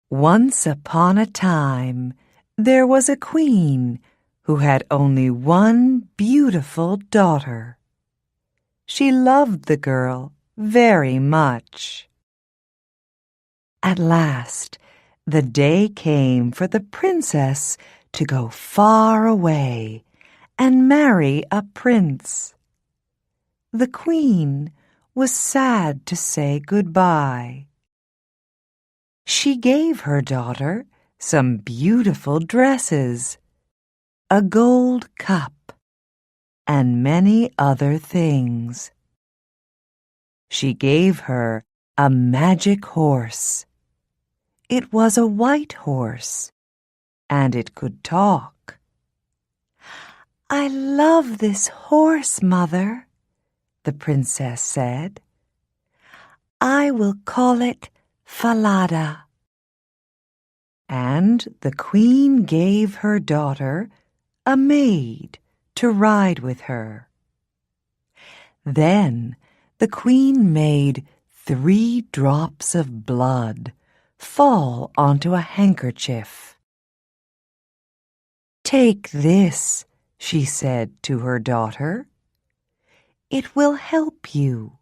Once upon a time, there was a queen who had only one beautiful daughter. She loved the girl very much. At last, the day came for the princess to go far away and marry a prince. The queen was sad to say goodbye. She gave her daughter some beautiful dresses, a gold cup, and many other things. She gave her a magic horse. It was a white horse, and it could talk. "I love this horse, Mother," the princess said. "I will call it Falada." And the queen gave her daughter a maid to ride with her. Then the queen made 3 drops of blood fall onto a handkerchief. "Take this," she said to her daughter. "It will help you.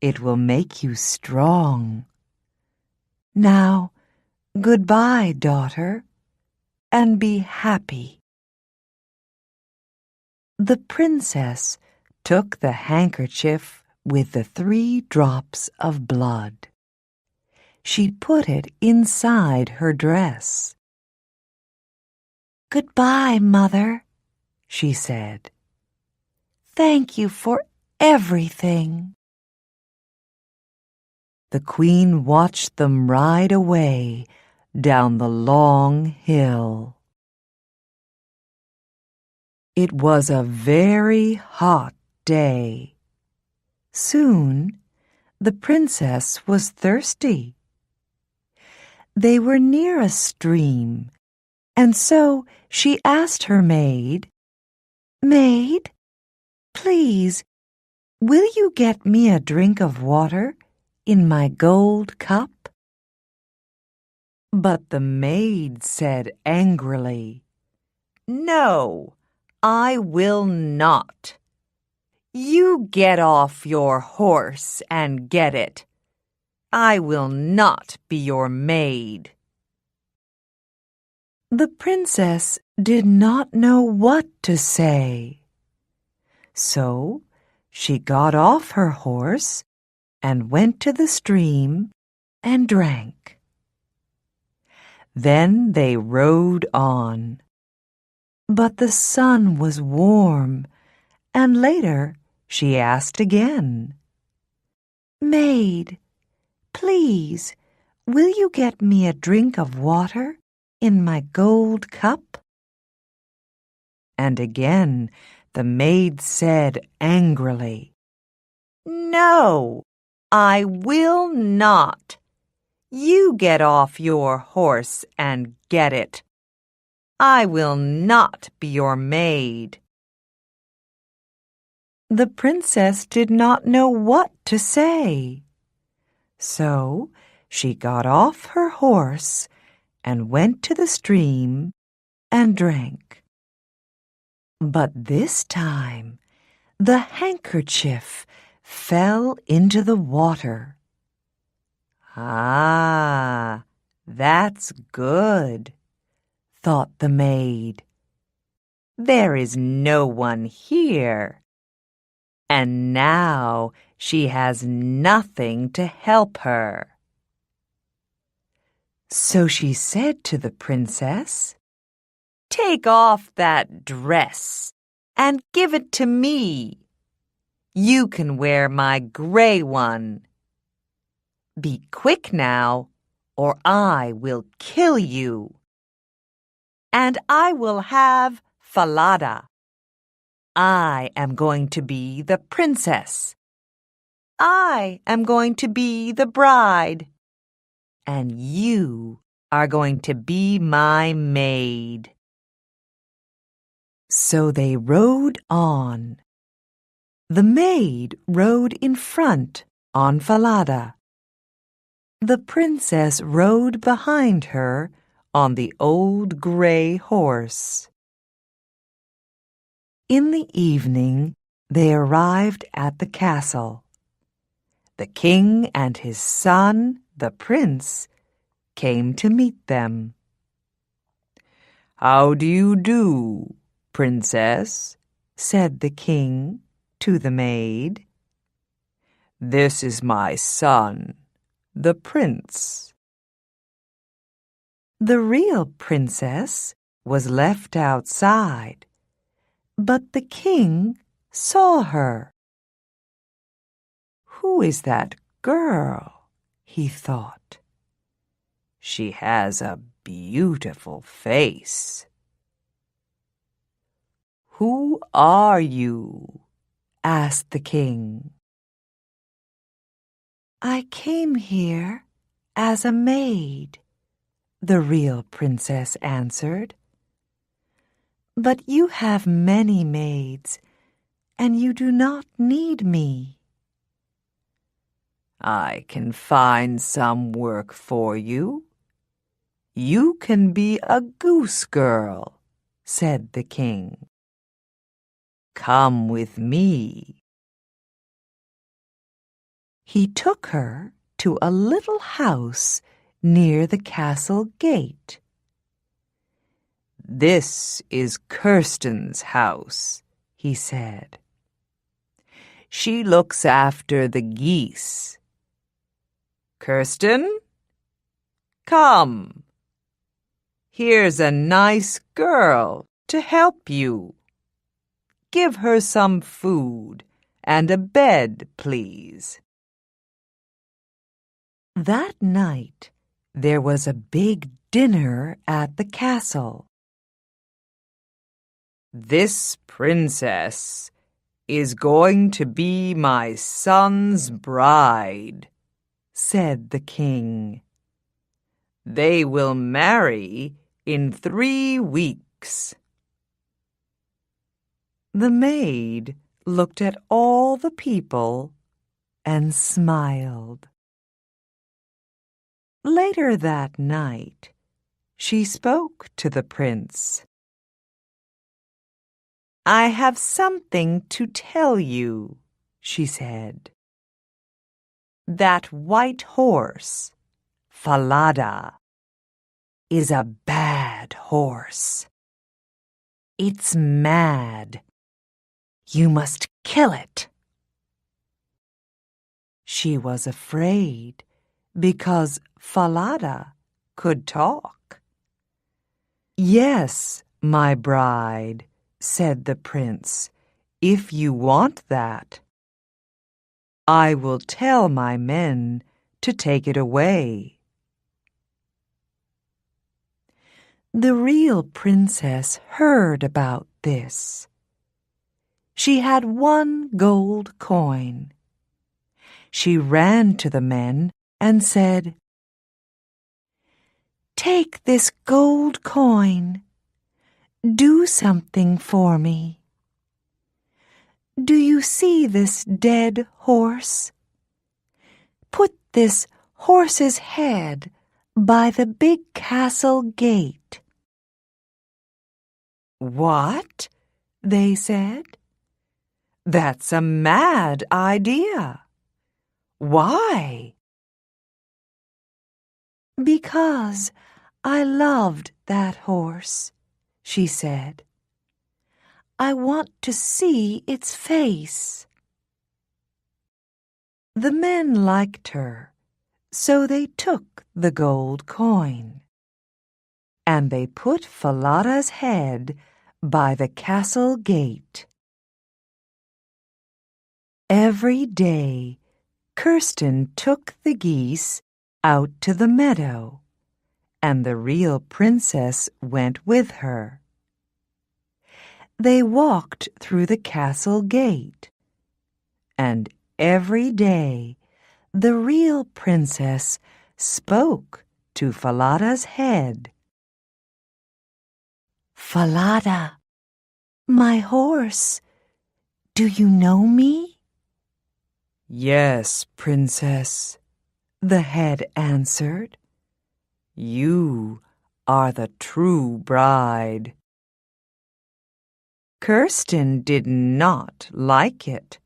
It will make you strong. Now, goodbye, daughter, and be happy." The princess took the handkerchief with the 3 drops of blood. She put it inside her dress. "Goodbye, Mother," she said. "Thank you for everything." The queen watched them ride away down the long hill. It was a very hot day. Soon, the princess was thirsty. They were near a stream, and so she asked her maid, "Maid, please, will you get me a drink of water in my gold cup?" But the maid said angrily, "No, I will not. You get off your horse and get it. I will not be your maid." The princess did not know what to say. So she got off her horse and went to the stream and drank. Then they rode on. But the sun was warm, and later she asked again, "Maid, please, will you get me a drink of water in my gold cup?" And again the maid said angrily, "No, I will not. You get off your horse and get it. I will not be your maid." The princess did not know what to say. So she got off her horse and went to the stream and drank. But this time the handkerchief fell into the water. "Ah, that's good," thought the maid. "There is no one here. And now she has nothing to help her." So she said to the princess, "Take off that dress and give it to me. You can wear my gray one. Be quick now, or I will kill you. And I will have Falada. I am going to be the princess. I am going to be the bride. And you are going to be my maid." So they rode on. The maid rode in front on Falada. The princess rode behind her on the old gray horse. In the evening, they arrived at the castle. The king and his son, the prince, came to meet them. "How do you do, princess?" said the king to the maid. "This is my son, the prince." The real princess was left outside, but the king saw her. "Who is that girl?" he thought. "She has a beautiful face." "Who are you?" asked the king. "I came here as a maid," the real princess answered. "But you have many maids, and you do not need me." "I can find some work for you. You can be a goose girl," said the king. "Come with me." He took her to a little house near the castle gate. "This is Kirsten's house," he said. "She looks after the geese. Kirsten, come. Here's a nice girl to help you. Give her some food and a bed, please." That night, there was a big dinner at the castle. "This princess is going to be my son's bride," said the king. "They will marry in 3 weeks." The maid looked at all the people and smiled. Later that night, she spoke to the prince. "I have something to tell you," she said. "That white horse, Falada, is a bad horse. It's mad. You must kill it." She was afraid because Falada could talk. "Yes, my bride," said the prince, "if you want that. I will tell my men to take it away." The real princess heard about this. She had 1 gold coin. She ran to the men and said, "Take this gold coin. Do something for me. Do you see this dead horse? Put this horse's head by the big castle gate." "What?" they said. "That's a mad idea. Why?" "Because I loved that horse," she said. "I want to see its face." The men liked her, so they took the gold coin. And they put Falada's head by the castle gate. Every day, Kirsten took the geese out to the meadow, and the real princess went with her. They walked through the castle gate, and every day the real princess spoke to Falada's head. "Falada, my horse, do you know me?" "Yes, princess," the head answered. "You are the true bride." Kirsten did not like it.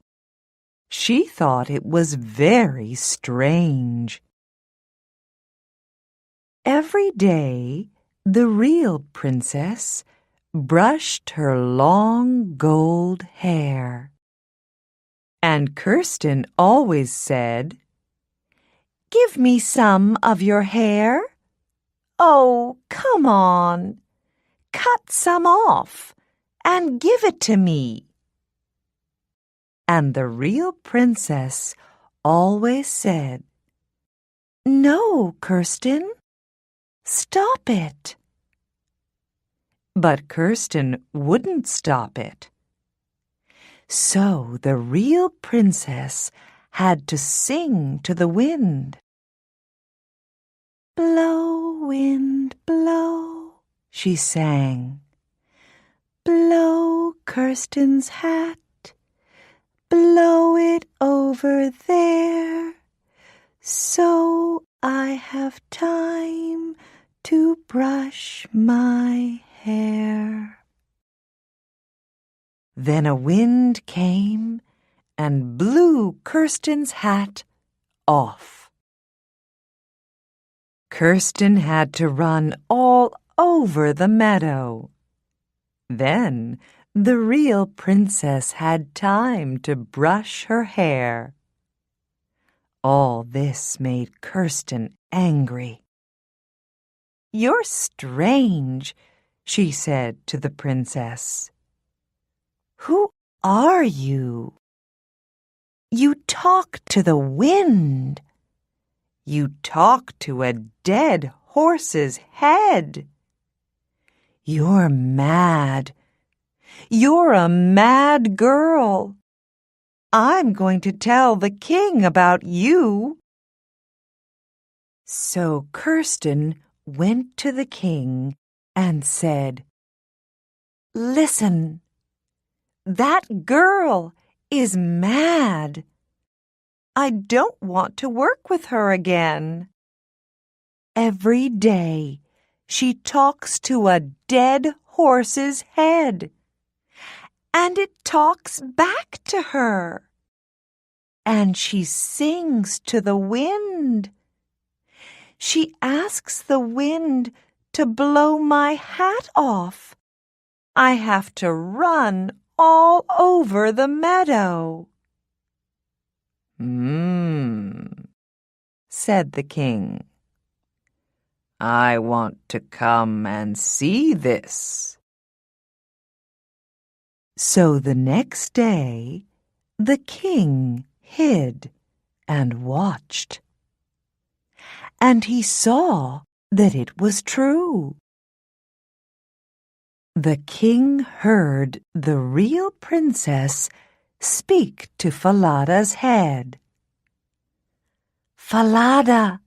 She thought it was very strange. Every day, the real princess brushed her long gold hair. And Kirsten always said, "Give me some of your hair. Oh, come on. Cut some off and give it to me." And the real princess always said, "No, Kirsten, stop it." But Kirsten wouldn't stop it. So the real princess had to sing to the wind. "Blow, wind, blow," she sang. "Blow Kirsten's hat, blow it over there, so I have time to brush my hair." Then a wind came and blew Kirsten's hat off. Kirsten had to run all over the meadow. Then the real princess had time to brush her hair. All this made Kirsten angry. "You're strange," she said to the princess. "Who are you? You talk to the wind. You talk to a dead horse's head. You're mad. You're a mad girl. I'm going to tell the king about you." So Kirsten went to the king and said, "Listen, that girl is mad. I don't want to work with her again. Every day she talks to a dead horse's head, and it talks back to her. And she sings to the wind. She asks the wind to blow my hat off. I have to run all over the meadow." Said the king. "I want to come and see this." So the next day, the king hid and watched. And he saw that it was true. The king heard the real princess speak to Falada's head. "Falada,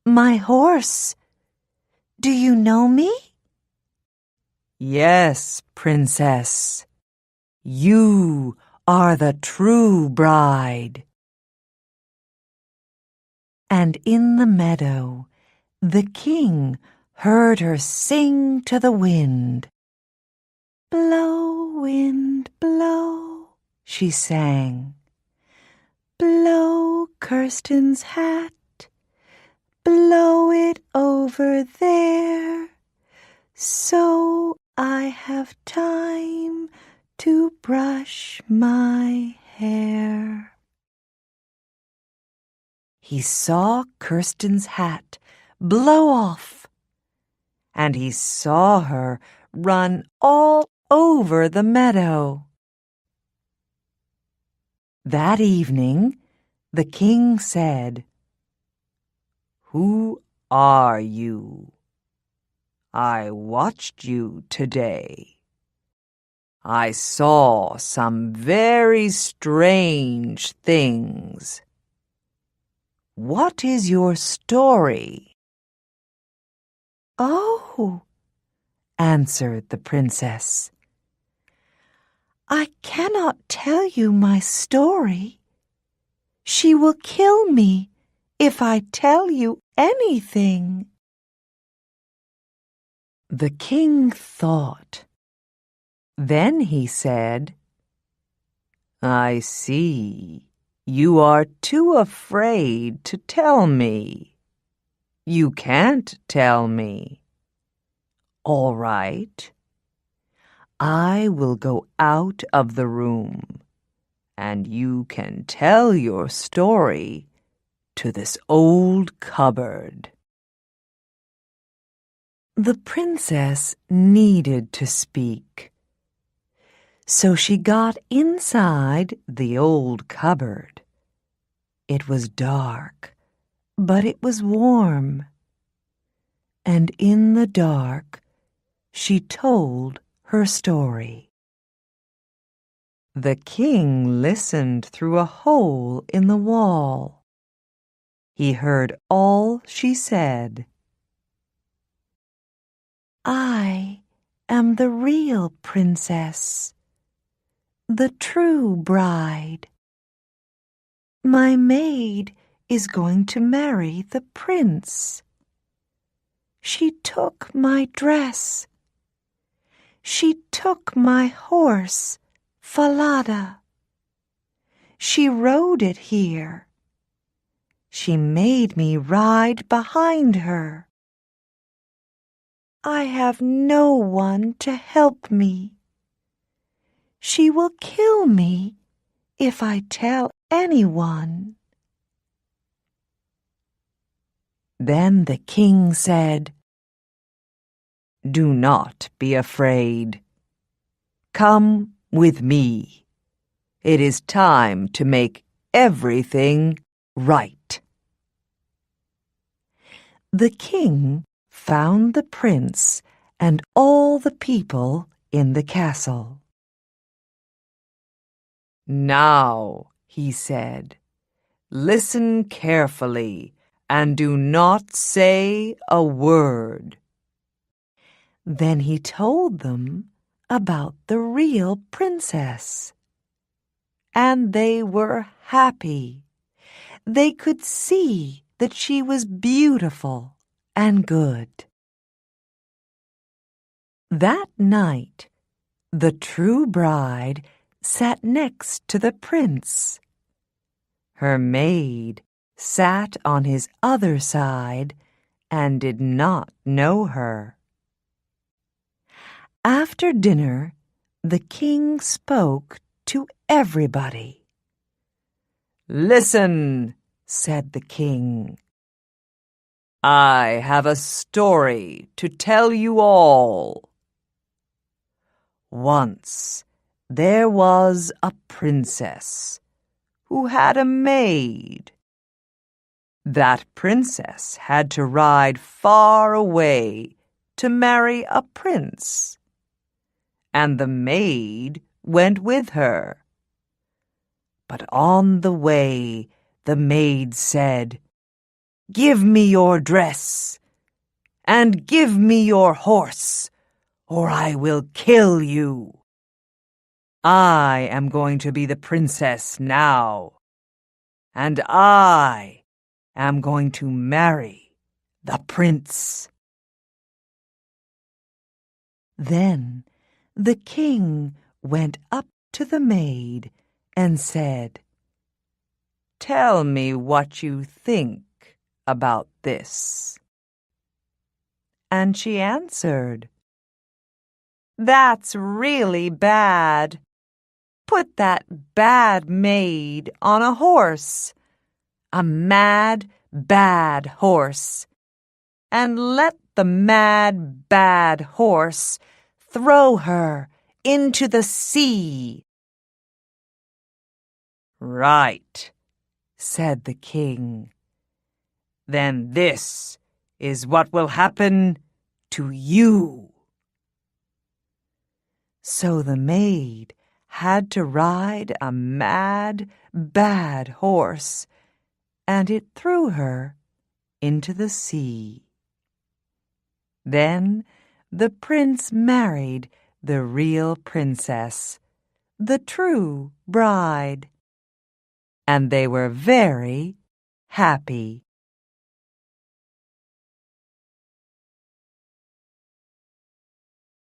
my horse, do you know me?" "Yes, princess. You are the true bride." And in the meadow, the king heard her sing to the wind. "Blow, wind, blow," she sang. "Blow Kirsten's hat, blow it over there, so I have time to brush my hair." He saw Kirsten's hat blow off, and he saw her run all over the meadow. That evening, the king said, "Who are you? I watched you today. I saw some very strange things. What is your story?" "Oh," answered the princess, "I cannot tell you my story. She will kill me if I tell you anything." The king thought. Then he said, "I see. You are too afraid to tell me. You can't tell me. All right. I will go out of the room, and you can tell your story to this old cupboard." The princess needed to speak, so she got inside the old cupboard. It was dark, but it was warm. And in the dark, she told her story. The king listened through a hole in the wall. He heard all she said. "I am the real princess, the true bride. My maid is going to marry the prince. She took my dress. She took my horse, Falada. She rode it here. She made me ride behind her. I have no one to help me. She will kill me if I tell anyone." Then the king said, "Do not be afraid. Come with me. It is time to make everything right." The king found the prince and all the people in the castle. "Now," he said, "listen carefully and do not say a word." Then he told them about the real princess. And they were happy. They could see that she was beautiful and good. That night, the true bride sat next to the prince. Her maid sat on his other side and did not know her. After dinner, the king spoke to everybody. "Listen," said the king. "I have a story to tell you all. Once there was a princess who had a maid. That princess had to ride far away to marry a prince, and the maid went with her. But on the way, the maid said, 'Give me your dress, and give me your horse, or I will kill you. I am going to be the princess now, and I am going to marry the prince.'" Then the king went up to the maid and said, "Tell me what you think about this." And she answered, "That's really bad. Put that bad maid on a horse, a mad, bad horse, and let the mad, bad horse throw her into the sea." "Right," said the king. "Then this is what will happen to you." So the maid had to ride a mad, bad horse, and it threw her into the sea. Then the prince married the real princess, the true bride, and they were very happy.